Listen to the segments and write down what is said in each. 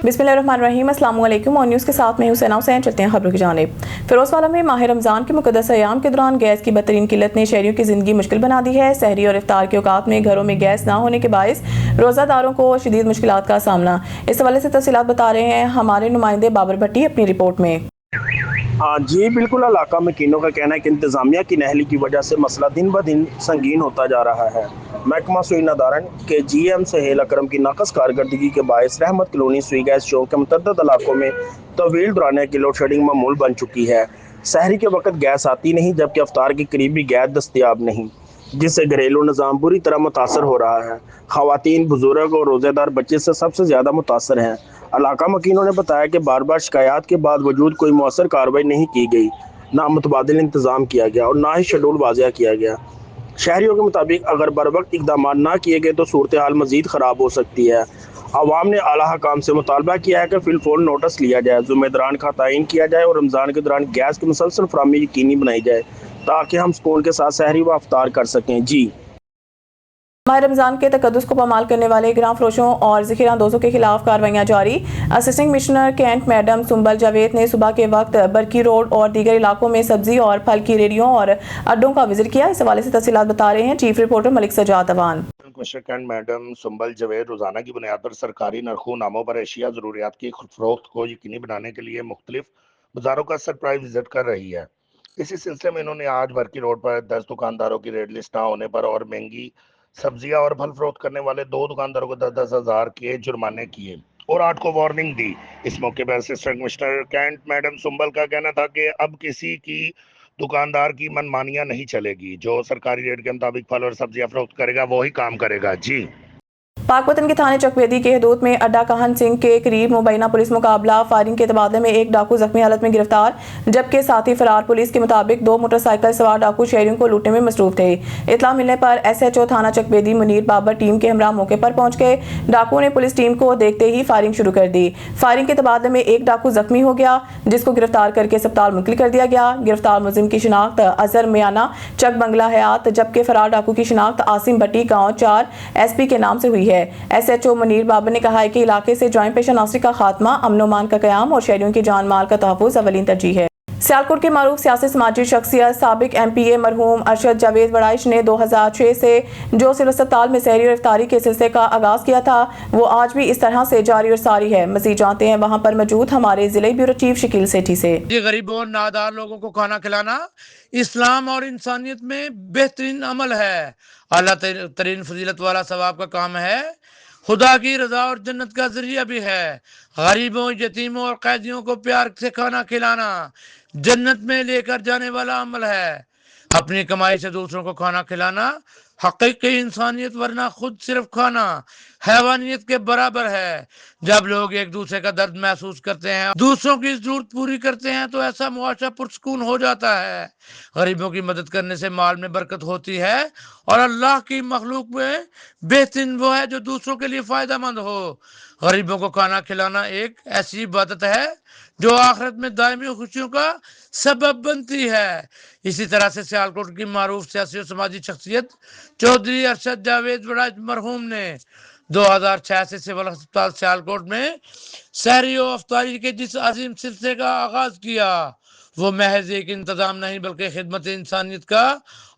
बिस्मिल्लाहिर्रहमानिर्रहीम। अस्सलाम वालेकुम। और न्यूज़ के साथ में हुसैन हुसैन। चलते हैं खबरों की जानिब। फिरोजवाला में माह रमज़ान के मुक़द्दस अय्याम के दौरान गैस की बदतरीन किल्लत ने शहरियों की ज़िंदगी मुश्किल बना दी है। सहरी और इफ्तार के औकात में घरों में गैस ना होने के बायस रोज़ादारों को शदीद मुश्किलात का सामना। इस हवाले से तफसीलात बता रहे हैं हमारे नुमाइंदे बाबर भट्टी अपनी रिपोर्ट में। हाँ जी, बिल्कुल। इलाका मकीनों का कहना है कि इंतज़ामिया की नहली की वजह से मसला दिन ब दिन संगीन होता जा रहा है। महकमा सुई नदारन के GM सहेल अकरम की नाकस कारकर्दगी के बायस रहमत कॉलोनी सुई गैस चौक के मुतअद्दिद इलाकों में तवील दौरानिया की लोड शेडिंग मामूल बन चुकी है। सहरी के वक्त गैस आती नहीं, जबकि अफ्तार के करीब भी गैस दस्तयाब नहीं, जिससे घरेलू निज़ाम बुरी तरह मुतासर हो रहा है। ख़वातीन, बुजुर्ग और रोज़ेदार बच्चे से सबसे ज़्यादा मुतासर हैं। इलाका मकीनों ने बताया कि बार बार शिकायत के बाद वजूद कोई मौसर कार्रवाई नहीं की गई, ना मुतबादिल इंतज़ाम किया गया और ना ही शेड्यूल वाज़िया किया गया। शहरियों के मुताबिक अगर बर वक्त इकदाम ना किए गए तो सूरत हाल मज़ीद ख़राब हो सकती है। आवाम ने आला हकाम से मुतालबा किया है कि फिलफोल नोटिस लिया जाए, ज़िम्मेदारान का तयन किया जाए और रमज़ान के दौरान गैस की मुसलसल फराहमी यकीनी बनाई जाए, ताकि हम सुकून के साथ सहरी व अफ्तार कर सकें। जी। माह रमज़ान के तकद्दुस को पामाल करने वाले ग्राम फरोशों और ज़ख़ीरांदोज़ों के खिलाफ कार्रवाइयाँ जारी। Assistant commissioner Cantt madam Sumbal Javed ने सुबह के वक्त बरकी रोड और दीगर इलाकों में सब्जी और फल की रेडियों और अड्डों का विजिट किया। इस हवाले से तफसीलात बता रहे हैं chief reporter Malik Sajjad Awan. Commissioner Cantt madam Sumbal Javed रोजाना की बुनियाद पर सरकारी नरखों नामों पर एशिया जरूरियात की फरोख्त को यकीनी बनाने के लिए मुख्तलिफ बाजारों का सरप्राइज विजिट कर रही है। इसी सिलसिले में इन्होंने आज बरकी रोड पर 10 दुकानदारों की रेड लिस्ट ना होने पर और महंगी सब्जियां और फल फरोख्त करने वाले 2 दुकानदारों को 10-10 हज़ार के जुर्माने किए और 8 को वार्निंग दी। इस मौके पर assistant commissioner Cantt madam Sumbal का कहना था कि अब किसी की दुकानदार की मनमानियां नहीं चलेगी, जो सरकारी रेट के मुताबिक फल और सब्जियां फरोख्त करेगा वही काम करेगा। जी। पाकपतन के थाने चकवेदी के हदूद में अड्डा कहन सिंह के करीब मुबैना पुलिस मुकाबला फायरिंग के तबादले में एक डाकू जख्मी हालत में गिरफ्तार, जबकि साथी फरार। पुलिस के मुताबिक 2 मोटरसाइकिल सवार डाकू शहरियों को लूटने में मसरूफ थे। इतला मिलने पर SHO थाना चकवेदी मुनीर बाबर टीम के हमरा मौके पर पहुंच गए। डाकुओं ने पुलिस टीम को देखते ही फायरिंग शुरू कर दी। फायरिंग के तबादले में एक डाकू जख्मी हो गया, जिसको गिरफ्तार करके अस्पताल मुंतकिल कर दिया गया। गिरफ्तार मुलजिम की शिनाख्त अजहर मियाना चक बंगला हयात, जबकि फरार डाकू की शिनाख्त आसिम भट्टी गाँव 4 SP के नाम से हुई है। SHO मुनीर बाबर ने कहा है कि इलाके से जॉइंट पेशा नासरी का खात्मा, अमन मान का कयाम और शहरियों की जान माल का तहफ़्फ़ुज़ अवलीन तरजीह है। सियालकोट के मारूफ सियासी समाजी शख्सियत साबिक MPA मरहूम अरशद जावेद वड़ाइश ने 2006 से जो सिविल अस्पताल में सहरी और इफ्तारी के सिलसिले का आगाज किया था, वो आज भी इस तरह से जारी और सारी है। मजीद जानते हैं वहाँ पर मौजूद हमारे जिले ब्यूरो चीफ शकील सेठी से। ये गरीबों और नादार लोगों को खाना खिलाना इस्लाम और इंसानियत में बेहतरीन अमल है। अल्लाह तरीन फजीलत वाला सवाब का काम है, खुदा की रजा और जन्नत का जरिया भी है। गरीबों, यतीमों और कैदियों को प्यार से खाना खिलाना जन्नत में लेकर जाने वाला अमल है। अपनी कमाई से दूसरों को खाना खिलाना हकीकी इंसानियत, वरना खुद सिर्फ खाना हैवानियत के बराबर है। जब लोग एक दूसरे का दर्द महसूस करते हैं, दूसरों की जरूरत पूरी करते हैं, तो ऐसा मुआशरा पुरसकून हो जाता है। गरीबों की मदद करने से माल में बरकत होती है और अल्लाह की मखलूक में बेहतरीन वो है जो दूसरों के लिए फायदेमंद हो। गरीबों को खाना खिलाना एक ऐसी इबादत है जो आखिरत में दायमी खुशियों का सबब बनती है। इसी तरह से सियालकोट की मारूफ सियासी और समाजी शख्सियत चौधरी अरशद जावेद वड़ाइश मरहूम ने 2006 से सिविल अस्पताल सियालकोट में सहरी और अफ्तारी के जिस अजीम सिलसिले का आगाज किया, वो महज एक इंतजाम नहीं बल्कि खिदमत इंसानियत का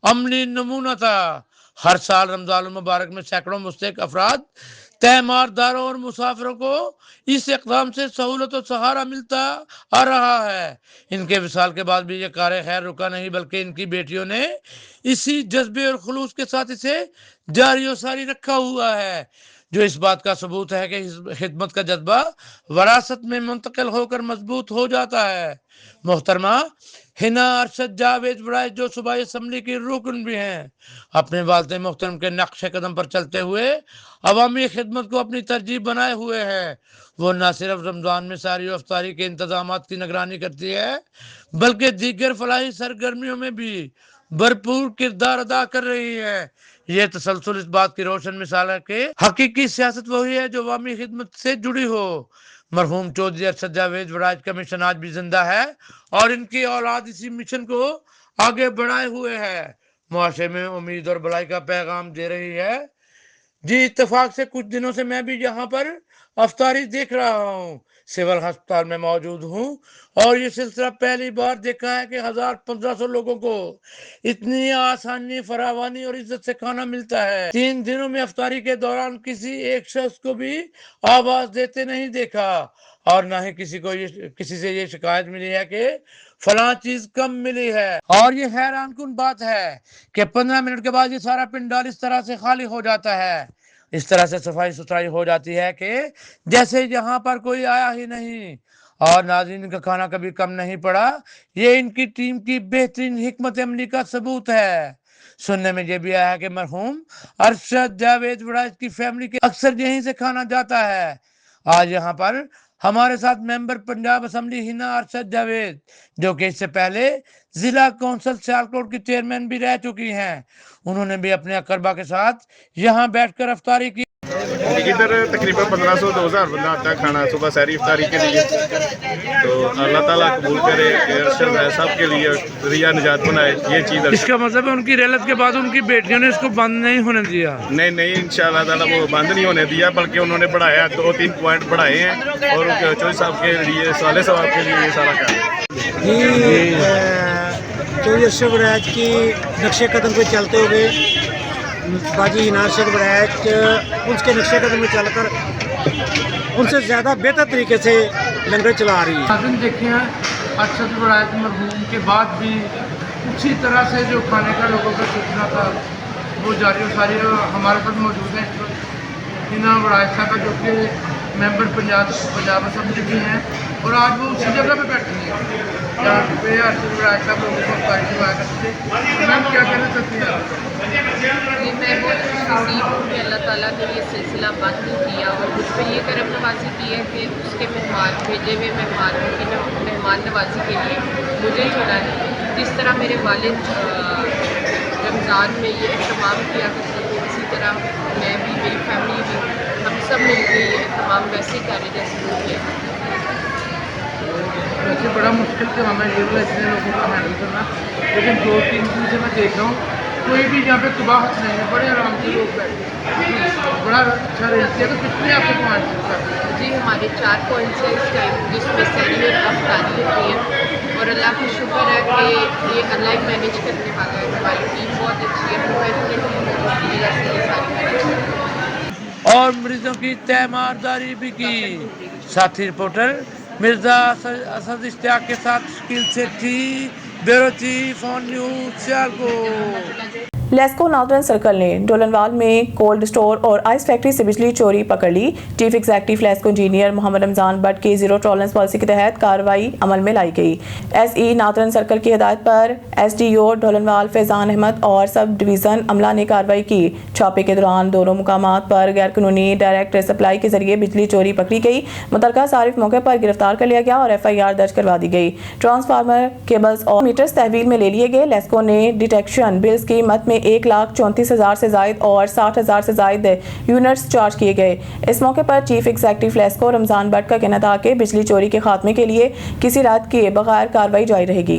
अमली नमूना था। हर साल रमजान मुबारक में सैकड़ों मुस्तहिक अफराद, तैमारदारों और मुसाफिरों को इस इक़दाम से सहूलत और सहारा मिलता आ रहा है। इनके विसाल के बाद भी ये कार खैर रुका नहीं, बल्कि इनकी बेटियों ने इसी जज्बे और खुलूस के साथ इसे जारी और सारी रखा हुआ है, जो इस बात का सबूत है कि खिदमत का जज्बा वरासत में मुंतकिल होकर मजबूत हो जाता है। मोहतरमा हिना अरशद जावेद वड़ाइश, जो सूबाई असम्बली की रुकन भी हैं, अपने वालिद मोहतरम के नक्श कदम पर चलते हुए अवामी खिदमत को अपनी तरजीह बनाए हुए हैं। वो न सिर्फ रमज़ान में सारी अफ्तारी के इंतजाम की निगरानी करती है, बल्कि दीगर फलाही सरगर्मियों में भी भरपूर किरदार अदा कर रही है। ये तसलसल इस बात की रोशन मिसाल है कि हकीकी सियासत वही है जो अवामी खिदमत से जुड़ी हो। मरहूम चौधरी अरशद जावेद वड़ाइश का मिशन आज भी जिंदा है और इनकी औलाद इसी मिशन को आगे बढ़ाए हुए है, मुआशरे में उम्मीद और भलाई का पैगाम दे रही है। जी, इत्तेफाक से कुछ दिनों से मैं भी यहाँ पर अफ्तारी देख रहा हूँ। सिविल अस्पताल में मौजूद हूँ और ये सिलसिला पहली बार देखा है कि 1000-1500 लोगों को इतनी आसानी, फरावानी और इज्जत से खाना मिलता है। 3 दिनों में अफ्तारी के दौरान किसी एक शख्स को भी आवाज देते नहीं देखा और ना ही किसी से ये शिकायत मिली है कि फलां चीज कम मिली है। और ये हैरान कुन बात है कि 15 मिनट के बाद ये सारा पंडाल इस तरह से खाली हो जाता है, इस तरह से सफाई सुथराई हो जाती है कि जैसे यहाँ पर कोई आया ही नहीं। और नाज़रीन का खाना कभी कम नहीं पड़ा। ये इनकी टीम की बेहतरीन हिकमत अमली का सबूत है। सुनने में ये भी आया है कि मरहूम अरशद जावेद वड़ाइच की फैमिली के अक्सर यहीं से खाना जाता है। आज यहाँ पर हमारे साथ मेंबर पंजाब असेंबली हिना अरशद जावेद, जो कि इससे पहले जिला कौंसिल सियालकोट की चेयरमैन भी रह चुकी हैं, उन्होंने भी अपने अकरबा के साथ यहाँ बैठकर अफ्तारी की। इधर तकरीबन 1500-2000 बंदा आता है खाना सुबह सहरी इफ्तारी के लिए। तो अल्लाह ताला कबूल करे कि अरशद भाई साहब के लिए रिया निजात बनाए। ये चीज़ इसका मतलब है उनकी रेलत के बाद उनकी बेटियों ने इसको बंद नहीं होने दिया। नहीं इंशाअल्लाह ताला वो बंद नहीं होने दिया, बल्कि उन्होंने बढ़ाया, 2-3 पॉइंट बढ़ाए हैं और चौधरी साहब के लिए, साले साहब के लिए ये सारा काम चौधरी अरशद वड़ाइच की नक्शे कदम पे चलते हुए बाजी हिना अरशद वड़ाइच उसके नक्शे कदम में चलकर उनसे ज़्यादा बेहतर तरीके से लंगर चला रही है। नाज़रीन देखिए, अरशद वड़ाइच मरहूम के बाद भी उसी तरह से जो खाने का लोगों का सिलसिला था वो जारी और सारी। हमारे साथ मौजूद हैं हिना वड़ाइच साहब, जो कि मेंबर पंजाब असेंबली भी हैं और आज वो उसी जगह पे बैठे हैं जहाँ पे अरशद वड़ाइच साहब लोगों को अफ्तारी करवाया करते थे। मैम क्या कहना चाहती हैं आप? जी, मैं बहुत खुशी हूँ कि अल्लाह ताला ने ये सिलसिला बंद नहीं किया और मुझ पर ये करम नवाजी की है कि उसके मेहमान, भेजे हुए मेहमानों की मेहमान नवाजी के लिए मुझे चुना है। जिस तरह मेरे वालिद रमज़ान में ये एहतमाम किया करते थे, इसी तरह मैं भी, मेरी फैमिली भी, हम सब मिलकर ये एहतमाम वैसे कर रहे जैसे वो किया। वैसे बड़ा मुश्किल काम है ये वाला, इतने लोगों को हैंडल करना, लेकिन 2-3 दिन से मैं देख रहा हूँ कोई भी यहाँ पे तबाहत नहीं है, बड़े आराम से लोग बैठे, बड़ा अच्छा रहती है। तो कितने आपके पॉइंट हैं? जी, हमारे 4 पॉइंट्स हैं इस टाइम, जिसमें सहरी और अफ्तारी होती है और अल्लाह का शुक्र है कि ये अल्लाह ही मैनेज करने वाला है। हमारी टीम बहुत अच्छी है, प्रोफेशनल टीम होती है, जैसे ये सारी मैनेज करती है और मरीजों की तैमारदारी भी की। साथी रिपोर्टर मिर्जा असद इश्तियाक के साथ Shakeel Sethi, bureau chief on news Sialkot. LESCO northern circle ने डोलनवाल में कोल्ड स्टोर और आइस फैक्ट्री से बिजली चोरी पकड़ ली। Chief executive LESCO engineer Mohammad Ramzan Bhatt की जीरो टॉलरेंस पॉलिसी के तहत कार्रवाई अमल में लाई गई। एसई नादरन सर्कल की हिदायत पर एसडीओ डोलनवाल फैजान अहमद और सब डिवीजन अमला ने कार्रवाई की। छापे के दौरान दोनों मुकामात पर गैर कानूनी डायरेक्ट सप्लाई के जरिए बिजली चोरी पकड़ी गई। मुतलका सारिफ मौके पर गिरफ्तार कर लिया गया और FIR दर्ज करवा दी गई। ट्रांसफार्मर, केबल्स और मीटर्स तहवील में ले लिए गए। लेस्को ने डिटेक्शन बिल्स की कीमत में 1,34,000 से जायद और 60,000 से जायद यूनिट्स चार्ज किए गए। इस मौके पर चीफ एग्जीक्यूटिव लेस्को रमजान भट्ट का कहना था कि बिजली चोरी के खात्मे के लिए किसी रात के बगैर कार्रवाई जारी रहेगी।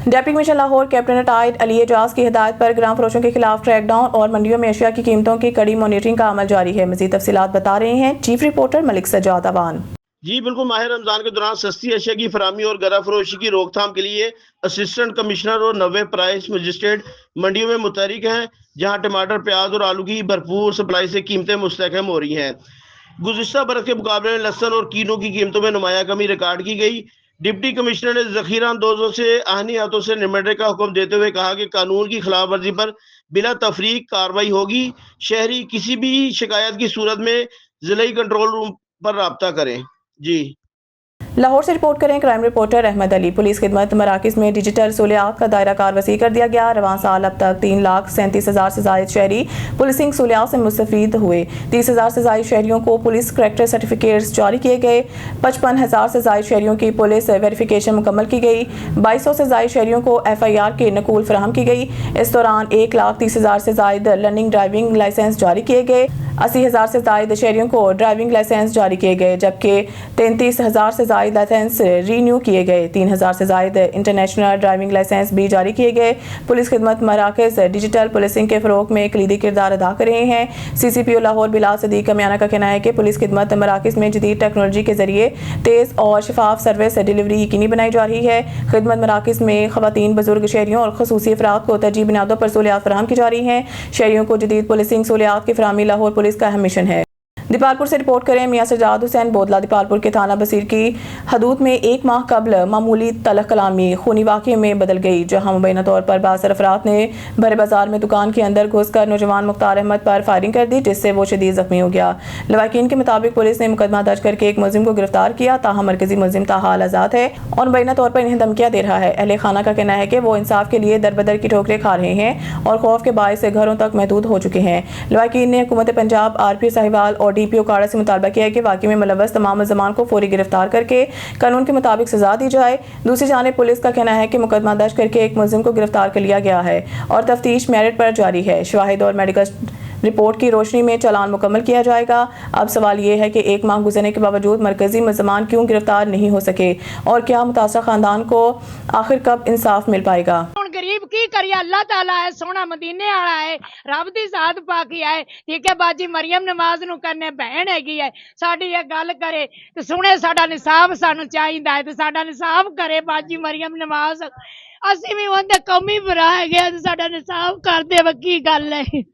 Deputy commissioner Lahore captain retired Ali Ejaz की हिदायत पर ग्राम फरोशों के खिलाफ क्रैकडाउन और मंडियों में अशिया की कीमतों की कड़ी मॉनिटरिंग का अमल जारी है। मजीद तफसीलात बता रहे हैं चीफ रिपोर्टर मलिक सजाद अवान। जी बिल्कुल, माह रमज़ान के दौरान सस्ती अशिया की फराहमी और गरा फरोशी की रोकथाम के लिए असिस्टेंट कमिश्नर और 90 प्राइस मजिस्ट्रेट मंडियों में मुतहरिक हैं, जहां टमाटर, प्याज और आलू की भरपूर सप्लाई से कीमतें मुस्तहकम हो रही हैं। गुज़िश्ता बरस के मुकाबले में लहसुन और कीनों की कीमतों में नुमाया कमी रिकॉर्ड की गई। डिप्टी कमिश्नर ने ज़ख़ीरा अंदोज़ों से आहनी हाथों से निपटने का हुक्म देते हुए कहा कि कानून की खिलाफ वर्जी पर बिला तफरीक कार्रवाई होगी। शहरी किसी भी शिकायत की सूरत में ज़िला कंट्रोल रूम पर राब्ता करें। जी लाहौर से रिपोर्ट करें crime reporter Ahmed Ali. Police खिदमत मराकिज़ में डिजिटल सहूलियात का दायरा कार वसी कर दिया गया। रवां साल अब तक 3,37,000 से जायद शहरी पुलिसिंग सहूलियात से मुस्तफीद हुए। 30,000 से जायद शहरियों को पुलिस करैक्टर सर्टिफिकेट्स जारी किए गए। 55,000 से जायद शहरियों की पुलिस वेरिफिकेशन मुकम्मल की गई। 2200 से जायद शहरियों को FIR के नकूल फराहम की गई। इस दौरान 1,30,000 से जायद लर्निंग ड्राइविंग लाइसेंस जारी किए गए। 80,000 से जायद शहरियों को ड्राइविंग लाइसेंस जारी किए गए, जबकि 33,000 से 22 लाइसेंस रीन्यू किए गए, 3000 से ज़ायद इंटरनेशनल ड्राइविंग लाइसेंस भी जारी किए गए। पुलिस खिदमत मराकज़ डिजिटल पुलिसिंग के फ़रोग़ में कलीदी किरदार अदा कर रहे हैं। CCPO लाहौर बिलाल सदीक कमियाना का कहना है कि पुलिस खिदमत मराकज़ में जदीद टेक्नोलॉजी के ज़रिए तेज़ और शफाफ सर्विस डिलीवरी यकीनी बनाई जा रही है। खिदमत मराकज़ में ख़वातीन, बुजुर्ग, शहरियों और ख़ुसूसी अफराद को तरजीह बुनियादों पर सहूलियात फराहम की जा रही हैं। शहरियों को जदीद पुलिसिंग सहूलियात की फराहमी लाहौर पुलिस का अहम मिशन है। दीपालपुर से रिपोर्ट करें मियां सजाद हुसैन बोदला। दीपालपुर के थाना बसीर की हदूद में 1 माह कबल मामूली तलख कलामी खूनी वाक़े में बदल गई, जहां मुबैना तौर पर बासर अफराद ने भरे बाजार में दुकान के अंदर घुसकर नौजवान मुख्तार अहमद पर फायरिंग कर दी, जिससे वो शदीद जख्मी हो गया। लवाकिन के मुताबिक पुलिस ने मुकदमा दर्ज करके एक मुलजिम को गिरफ्तार किया, ताहम मरकजी मुलजिम ताहाल आज़ाद है और मुबैना तौर पर इन्हें धमकियां दे रहा है। अहले खाना का कहना है कि वो इंसाफ के लिए दरबदर की ठोकरें खा रहे हैं और खौफ के बायस से घरों तक महदूद हो चुके हैं। लवाकिन ने हुकूमत पंजाब, RPO साहिवाल और DPO काड़ा से मुतालबा किया है कि वाक़े में मुलव्वस तमाम मुल्ज़िमान को फौरी गिरफ्तार करके कानून के मुताबिक सजा दी जाए। दूसरी जानिब पुलिस का कहना है कि मुकदमा दर्ज करके एक मुलजिम को गिरफ्तार कर लिया गया है और तफ्तीश मेरिट पर जारी है। शवाहिद और मेडिकल रिपोर्ट की रोशनी में चालान मुकम्मल किया जाएगा। अब सवाल ये है कि 1 माह गुजरने के बावजूद मरकजी मुल्ज़िमान क्यों गिरफ्तार नहीं हो सके और क्या मुतासरा खानदान को आखिर कब इंसाफ मिल पाएगा। गरीब की करिए, अल्लाह ताला है, सोना मदीने वाला है, रब दी साथ पाकी है। ठीक है बाजी मरियम नमाज नू करने बहन हैगी है, साडी ये गल करे ते सुने, साडा निसाब सानू चाहिदा है ते साडा निसाब करे बाजी मरियम नमाज। असीं भी उहदे कौमी भरा है गया ते साडा निसाब कर दे। वकी गल है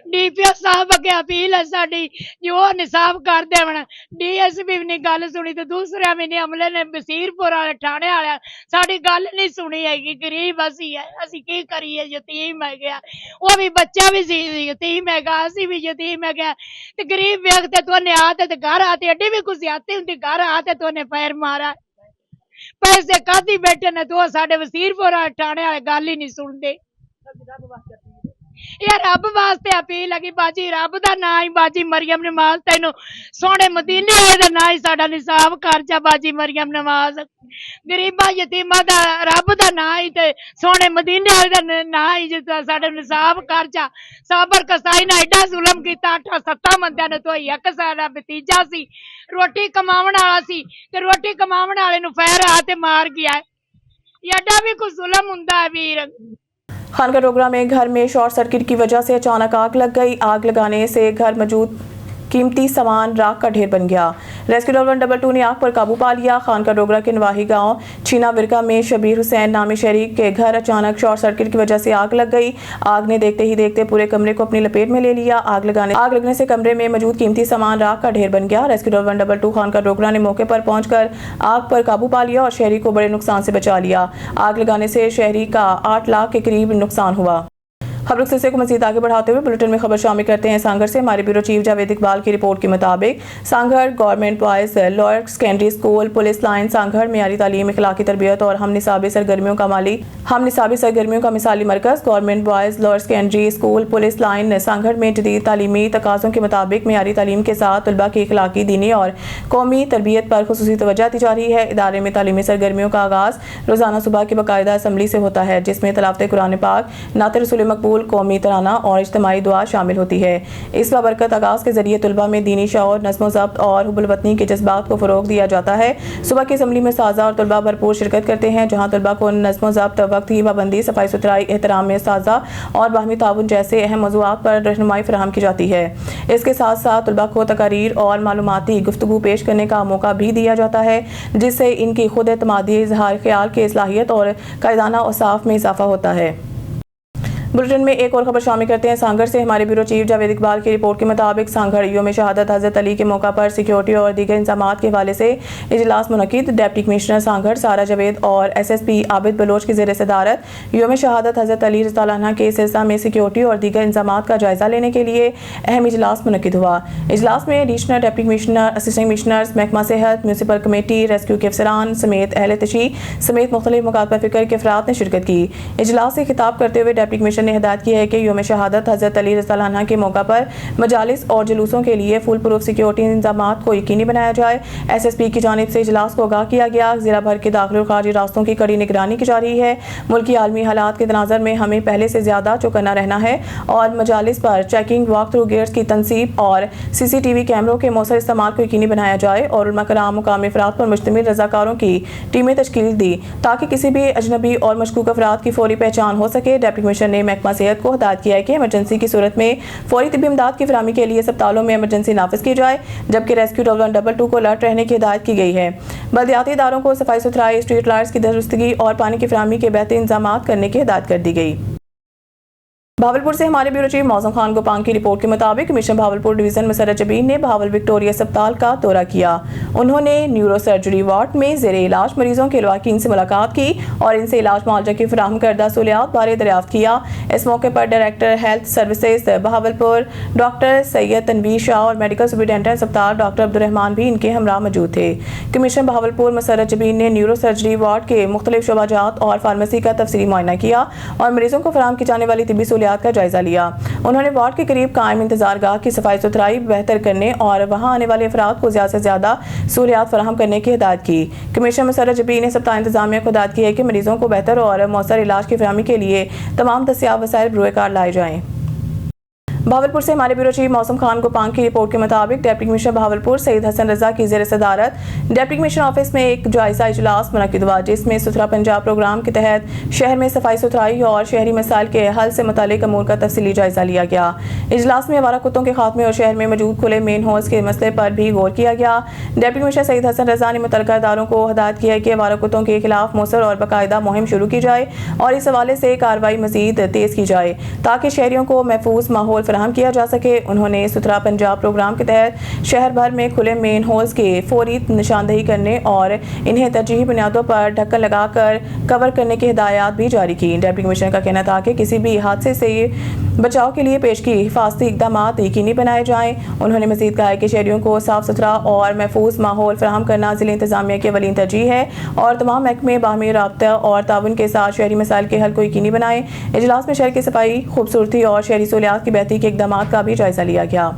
DPO साहब अगे अपील है साडी, जो निसाब कर देवन। DSP ने गल सुनी ते दूसरे महीने अमले ने बसीरपुर वाले ठाणे वाले साडी गल नहीं सुनी हैगी। गरीब असी है, असी की करिए, यतीम है गया, वो भी बच्चा भी सी यतीम है गया, असी भी यतीम है गया। ते गरीब व्यक्ति तो ने आते ते घर आते, एडी भी कुछ आती हुंदी, घर आते तो ने पैर मारा, पैसे कादी बैठे ने तो साडे वसीरपुर वाले ठाणे वाले गल ही नहीं सुनते। ये रब वास्ते अपील है कि बाजी रब दा ना ही बाजी मरियम नमाज तेनू सोने मदीने दा ना ही साडा निसाब कर जा बाजी मरियम नमाज। गरीबा यतीमा दा रब दा ना ही ते सोने मदीने दा ना ही जिता साडा निसाब कर जा। साबर कसाई ने एडा जुल्म कीता, 8-7 बंदियां ने तो एक साडा भतीजा सी, रोटी कमावण वाला सी ते रोटी कमावण वाले नू फैर आ ते मार गया। एडा भी कुछ जुल्म हुंदा है वीर। खानका डोगरा में घर में शॉर्ट सर्किट की वजह से अचानक आग लग गई। आग लगाने से घर मौजूद कीमती सामान राख का ढेर बन गया। रेस्क्यू दल 122 ने आग पर काबू पा लिया। खानका डोगरा के नवाही गांव छीना विरका में शबीर हुसैन नामी शहरी के घर अचानक शॉर्ट सर्किट की वजह से आग लग गई। आग ने देखते ही देखते पूरे कमरे को अपनी लपेट में ले लिया। आग लगने से कमरे में मौजूद कीमती सामान राख का ढेर बन गया। रेस्क्यू दल 122 खानका डोगरा ने मौके पर पहुंचकर आग पर काबू पा लिया और शहरी को बड़े नुकसान से बचा लिया। आग लगाने से शहरी का 8 लाख के करीब नुकसान हुआ। खबर के सिलसिले को मजीद आगे बढ़ाते हुए बुलेटिन में खबर शामिल करते हैं सांगड़ से। हमारे ब्यूरो चीफ जावेद इकबाल की रिपोर्ट के मुताबिक Sangar government boys lower secondary school, police line Sangar मियारी तालीम, इखलाकी तरबियत और हम निसाबी सरगर्मियों का मिसाली मरकज। Government boys lower secondary school, police line Sangar में जदीद तालीमी तकाज़ों के मुताबिक मियारी तालीम के साथ तलबा की इखलाकी, दीनी और कौमी तरबियत पर खुसूसी तवज्जो दी जा रही है। इदारे में तालीमी सरगर्मियों का आगाज़ रोज़ाना सुबह की बाकायदा असम्बली से होता है, जिसमें तलावत कुरान पाक, नात रसूल मकबूल, कौमी तराना और इज्तिमाई दुआ शामिल होती है। इस बाबरकत आगाज़ के जरिए तलबा में दीनी शऊर, नज़्म ज़ब्त और हुब्बुल वतनी के जज्बात को फ़रोग़ दिया जाता है। सुबह की असम्बली में साज़ा और तलबा भरपूर शिरकत करते हैं, जहाँ तलबा को नज़्म ज़ब्त, वक्त की पाबंदी, सफाई सुथराई, एहतराम में साज़ा और बाहमी ताउन जैसे अहम मौज़ूआत पर रहनुमाई फराहम की जाती है। इसके साथ साथ तलबा को तकारीर और मालूमाती गुफ्तगू पेश करने का मौका भी दिया जाता है, जिससे इनकी खुद एतमादी, इज़हार ख्याल की सलाहियत और कायदाना औसाफ में इजाफा होता है। बुलेटिन में एक और खबर शामिल करते हैं सांगड़ से। हमारे ब्यूरो चीफ जावेद इकबाल की रिपोर्ट के मुताबिक सांगड़ यौम शहादत हज़रत अली के मौका पर सिक्योरिटी और दीगर इंतजामात के हवाले से इजलास मुनक़िद। डिप्टी कमिश्नर सांगड़ सारा जावेद और SSP आबिद बलोच की ज़ेर सदारत यौम शहादत हज़रत अली रज़ी अल्लाह अन्हु के सिलसिले में सिक्योरिटी और दीगर इंतजामात का जायज़ा लेने के लिए अहम इजलास मुनक़िद हुआ। इजलास में additional deputy commissioner, assistant commissioners, महकमा सेहत, म्यूनसिपल कमेटी, रेस्क्यू के अफसरान समेत अहले तशी समेत मुख्तलिफ मकात पर फ़िक्र के अफराद ने शिरकत की। इजलास से खिताब करते हुए डिप्टी कमिश्नर کمیشن نے ہدایت کی ہے کہ یوم شہادت حضرت علی رضی اللہ عنہ کے موقع پر مجالس اور جلوسوں کے لیے فل پروف سیکیورٹی انتظامات کو یقینی بنایا جائے۔ ایس ایس پی کی جانب سے اجلاس کو آگاہ کیا گیا۔ ضلع بھر کے داخلی اور خارجی راستوں کی کڑی نگرانی کی جا رہی ہے۔ ملکی عالمی حالات کے تناظر میں ہمیں پہلے سے زیادہ چوکنا رہنا ہے اور مجالس پر چیکنگ، واک تھرو گیٹس کی تنصیب اور سی سی ٹی وی کیمروں کے مؤثر استعمال کو یقینی بنایا جائے، اور علماء کرام مقامی افراد پر مشتمل رضاکاروں کی ٹیمیں تشکیل دی تاکہ کسی بھی اجنبی اور مشکوک افراد کی فوری پہچان ہو سکے۔ ڈپٹی کمشنر نے محکمہ صحت کو ہدایت کیا ہے کہ ایمرجنسی کی صورت میں فوری طبی امداد کی فراہمی کے لیے اسپتالوں میں ایمرجنسی نافذ کی جائے، جبکہ ریسکیو 1122 کو الرٹ رہنے کی ہدایت کی گئی ہے۔ بلدیاتی اداروں کو صفائی ستھرائی، اسٹریٹ لائٹس کی درستگی اور پانی کی فراہمی کے بہترین انتظامات کرنے کی ہدایت کر دی گئی۔ بھاولپور سے ہمارے بیورو چیف موزم خان گوپانگ کی رپورٹ کے مطابق کمشنر بھاولپور ڈویژن مسرت جبین نے بھاول وکٹوریہ اسپتال کا دورہ کیا۔ انہوں نے نیورو سرجری وارڈ میں زیر علاج مریضوں کے لواحقین سے ملاقات کی اور ان سے علاج معالجہ کی فراہم کردہ سہولیات بارے دریافت کیا۔ اس موقع پر director health services Bahawalpur doctor Syed Tanveer Shah اور میڈیکل سپرنٹینڈنٹ اسپتال ڈاکٹر عبدالرحمان بھی ان کے ہمراہ موجود تھے۔ کمشنر بھاولپور مسرت جبین نے نیورو سرجری وارڈ کے مختلف شعبہ جات اور فارمیسی کا تفصیلی معائنہ کیا اور مریضوں کو فراہم کی جانے والی طبی سہولیات کا جائزہ لیا۔ انہوں نے وارڈ کے قریب قائم انتظار گاہ کی صفائی ستھرائی بہتر کرنے اور وہاں آنے والے افراد کو زیادہ سے زیادہ سہولیات فراہم کرنے کی ہدایت کی۔ کمشنر مسرت جبین نے اسپتال انتظامیہ کو ہدایت کی ہے کہ مریضوں کو بہتر اور مؤثر علاج کی فراہمی کے لیے تمام دستیاب وسائل بروئے کار لائے جائیں۔ بھاولپور سے ہمارے بیورو چیف موزم خان گوپانگ کی رپورٹ کے مطابق ڈپٹی کمشنر بھاولپور سید حسن رضا کی زیر صدارت ڈپٹی کمشنر آفس میں ایک جائزہ اجلاس منعقد ہوا، جس میں ستھرا پنجاب پروگرام کے تحت شہر میں صفائی ستھرائی اور شہری مسائل کے حل سے متعلق امور کا تفصیلی جائزہ لیا گیا۔ اجلاس میں آوارہ کتوں کے خاتمے اور شہر میں موجود کھلے مین ہولز کے مسئلے پر بھی غور کیا گیا۔ ڈپٹی کمشنر سید حسن رضا نے متعلقہ اداروں کو ہدایت کی ہے کہ آوارہ کتوں کے خلاف مؤثر اور باقاعدہ مہم شروع کی جائے اور اس حوالے سے کارروائی مزید تیز کی جائے تاکہ شہریوں کو محفوظ ماحول فراہم کیا جا سکے۔ انہوں نے ستھرا پنجاب پروگرام کے تحت شہر بھر میں کھلے مین ہولز کی فوری نشاندہی کرنے اور انہیں ترجیحی بنیادوں پر ڈھکن لگا کر کور کرنے کی ہدایات بھی جاری کی۔ ڈپٹی کمشنر کا کہنا تھا کہ کسی بھی حادثے سے بچاؤ کے لیے پیش کی حفاظتی اقدامات یقینی بنائے جائیں۔ انہوں نے مزید کہا کہ شہریوں کو صاف ستھرا اور محفوظ ماحول فراہم کرنا ضلع انتظامیہ کی اولین ترجیح ہے اور تمام محکمے باہمی رابطہ اور تعاون کے ساتھ شہری مسائل کے حل کو یقینی بنائیں۔ اجلاس میں شہر کی صفائی، خوبصورتی اور شہری سہولیات کی بہتری کے اقدامات کا بھی جائزہ لیا گیا۔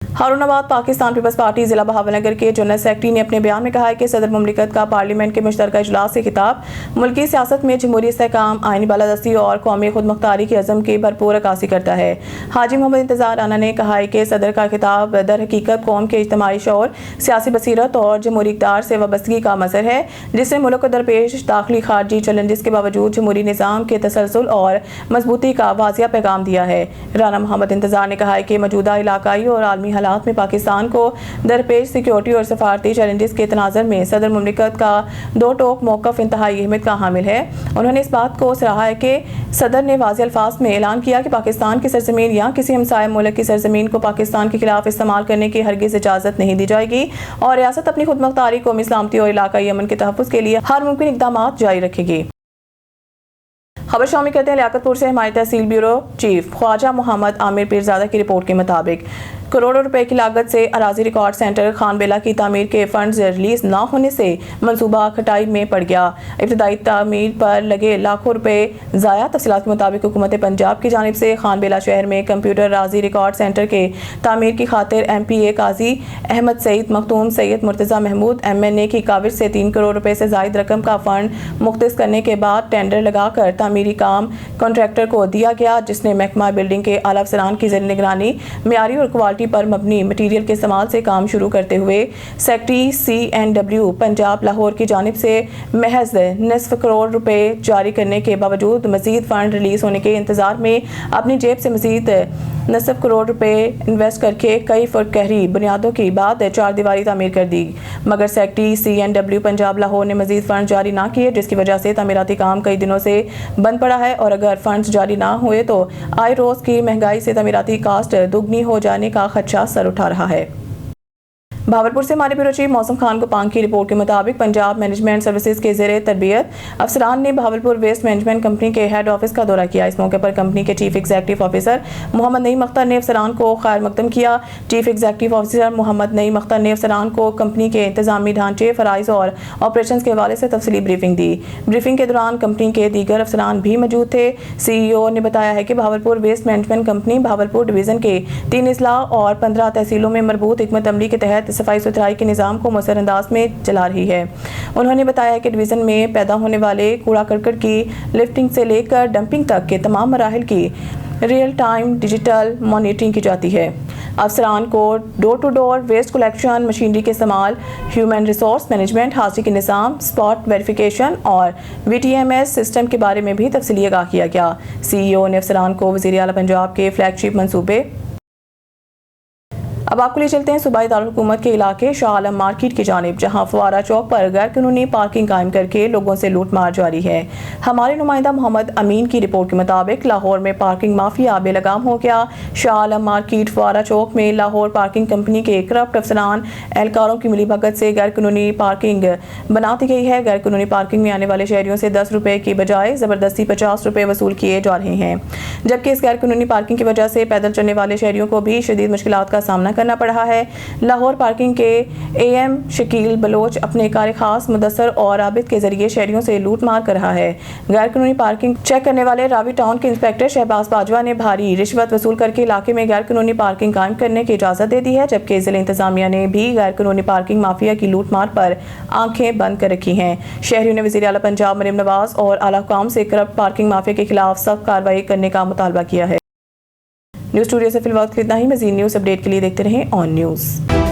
ہارون آباد پاکستان پیپلز پارٹی ضلع بہاول کے جنرل سیکرٹری نے اپنے بیان میں کہا ہے کہ صدر مملکت کا پارلیمنٹ کے مشترکہ اجلاس سے خطاب ملکی سیاست میں جمہوری استحکام، آئینی بالادستی اور قومی خود مختاری کے عزم کی بھرپور عکاسی کرتا ہے۔ حاجی محمد انتظار رانا نے کہا ہے کہ صدر کا خطاب در حقیقت قوم کے اجتماعی شعور، سیاسی بصیرت اور جمہوری اقدار سے وابستگی کا مظہر ہے، جس نے ملک کو درپیش داخلی خارجی چیلنجز کے باوجود جمہوری نظام کے تسلسل اور مضبوطی کا واضح پیغام دیا ہے۔ رانا محمد انتظار نے کہا ہے کہ موجودہ علاقائی اور عالمی حالات میں پاکستان کو درپیش سیکیورٹی اور سفارتی چیلنجز کے تناظر میں صدر مملکت کا دو ٹوک موقف انتہائی اہمیت کا حامل ہے۔ انہوں نے اس بات کو سراہا ہے کہ صدر نے واضح الفاظ میں اعلان کیا کہ پاکستان کی سرزمین یا کسی ہمسایہ ملک کی سرزمین کو پاکستان کے خلاف استعمال کرنے کی ہرگز اجازت نہیں دی جائے گی اور ریاست اپنی خود مختاری، قومی سلامتی اور علاقائی امن کے تحفظ کے لیے ہر ممکن اقدامات جاری رکھے گی۔ خبر شامل کرتے ہیں لیاقت پور سے ہماری تحصیل بیورو چیف خواجہ محمد عامر پیرزادہ کی رپورٹ کے مطابق کروڑوں روپے کی لاگت سے اراضی ریکارڈ سینٹر خان بیلا کی تعمیر کے فنڈز ریلیز نہ ہونے سے منصوبہ کھٹائی میں پڑ گیا۔ ابتدائی تعمیر پر لگے لاکھوں روپے ضائع۔ تفصیلات کے مطابق حکومت پنجاب کی جانب سے خان بیلا شہر میں کمپیوٹر اراضی ریکارڈ سینٹر کے تعمیر کی خاطر ایم پی اے قاضی احمد سعید مختوم سید مرتضی محمود ایم این اے کی کاوش سے 3 کروڑ روپے سے زائد رقم کا فنڈ مختص کرنے کے بعد ٹینڈر لگا کر تعمیری کام کانٹریکٹر کو دیا گیا، جس نے محکمہ بلڈنگ کے اعلیٰ افسران کی زیر نگرانی معیاری اور کوالٹی پر مبنی مٹیریل کے استعمال سے کام شروع کرتے ہوئے سیکٹری CNW پنجاب لاہور کی جانب سے محض نصف کروڑ روپے جاری کرنے کے باوجود مزید فنڈ ریلیز ہونے کے انتظار میں اپنی جیب سے مزید نصف کروڑ روپے انویسٹ کر کے کئی فٹ گہری بنیادوں کی بعد 4 دیواری تعمیر کر دی، مگر سیکٹری CNW پنجاب لاہور نے مزید فنڈ جاری نہ کیے، جس کی وجہ سے تعمیراتی کام کئی دنوں سے بند پڑا ہے اور اگر فنڈز جاری نہ ہوئے تو آئے روز کی مہنگائی سے تعمیراتی کاسٹ دگنی ہو جانے کا خدشہ سر اٹھا رہا ہے۔ भावलपुर से हमारे ब्यूरो चीफ मौसम खान गोपांग की रिपोर्ट के मुताबिक पंजाब मैनेजमेंट सर्विसेज के ज़ेरे तरबियत अफसरान ने भावलपुर वेस्ट मैनेजमेंट कंपनी के हेड ऑफिस का दौरा किया। इस मौके पर कंपनी के chief executive officer Muhammad Naeem Akhtar ने अफसरान को खैर मकदम किया। Chief executive officer Muhammad Naeem Akhtar ने अफसरान को कंपनी के इंतजामी ढांचे, फ़राइज़ और ऑपरेशन के हवाले से तफसीली ब्रीफिंग दी। ब्रीफिंग के दौरान कंपनी के दीगर अफसरान भी मौजूद थे। CEO ने बताया है कि Bahawalpur waste management company Bahawalpur division के 3 अजला और 15 तहसीलों में मरबूत हिकमत अमली के तहत सफाई सुथराई के निज़ाम को मौसर अंदाज में चला रही है। उन्होंने बताया कि डिवीज़न में पैदा होने वाले कूड़ा करकट की लिफ्टिंग से लेकर डंपिंग तक के तमाम मराहिल की रियल टाइम डिजिटल मॉनिटरिंग की जाती है। अफसरान को door to door waste collection, machinery के इस्तेमाल, ह्यूमन रिसोर्स मैनेजमेंट, हाजिरी के निज़ाम, स्पॉट वेरिफिकेशन और VTMS सिस्टम के बारे में भी तफसीली आगाह किया गया। CEO ने अफसरान को वज़ीर आला पंजाब के फ्लैगशिप मंसूबे। अब आपको ले चलते हैं सूबाई दारुल हुकूमत के इलाके शाह आलम मार्केट की जानिब, जहां फवारा चौक पर गैर कानूनी पार्किंग कायम करके लोगों से लूट मार जारी है। हमारे नुमाइंदा मोहम्मद अमीन की रिपोर्ट के मुताबिक लाहौर में पार्किंग माफिया बेलगाम हो गया। शाह आलम मार्केट फवारा चौक में लाहौर पार्किंग कंपनी के करप्ट अफसरान एहलकारों की मिलीभगत से गैर कानूनी पार्किंग बना दी गई है। गैर कानूनी पार्किंग में आने वाले शहरियों से 10 रुपए की बजाय ज़बरदस्ती 50 रुपए वसूल किए जा रहे हैं, जबकि इस गैर कानूनी पार्किंग की वजह से पैदल चलने वाले शहरियों को भी शदीद मुश्किलात का सामना करना पड़ रहा है। लाहौर पार्किंग के AM शकील बलोच अपने कार खास मुदस्सर और आबिद के जरिए शहरियों से लूट मार कर रहा है। गैर कानूनी पार्किंग चेक करने वाले रावी टाउन के इंस्पेक्टर शहबाज बाजवा ने भारी रिश्वत वसूल करके इलाके में गैर कानूनी पार्किंग कायम करने की इजाजत दे दी है, जबकि जिला इंतजामिया ने भी गैर कानूनी पार्किंग माफिया की लूट मार पर आंखें बंद कर रखी हैं। शहरियों ने वज़ीर आला पंजाब मरीम नवाज और आला हुकाम से करप्ट पार्किंग माफिया के खिलाफ सख्त कार्रवाई करने का मुतालबा किया है। न्यूज़ स्टूडियो से फिलहाल इतना ही। मज़ीद न्यूज़ अपडेट के लिए देखते रहें ऑन न्यूज़।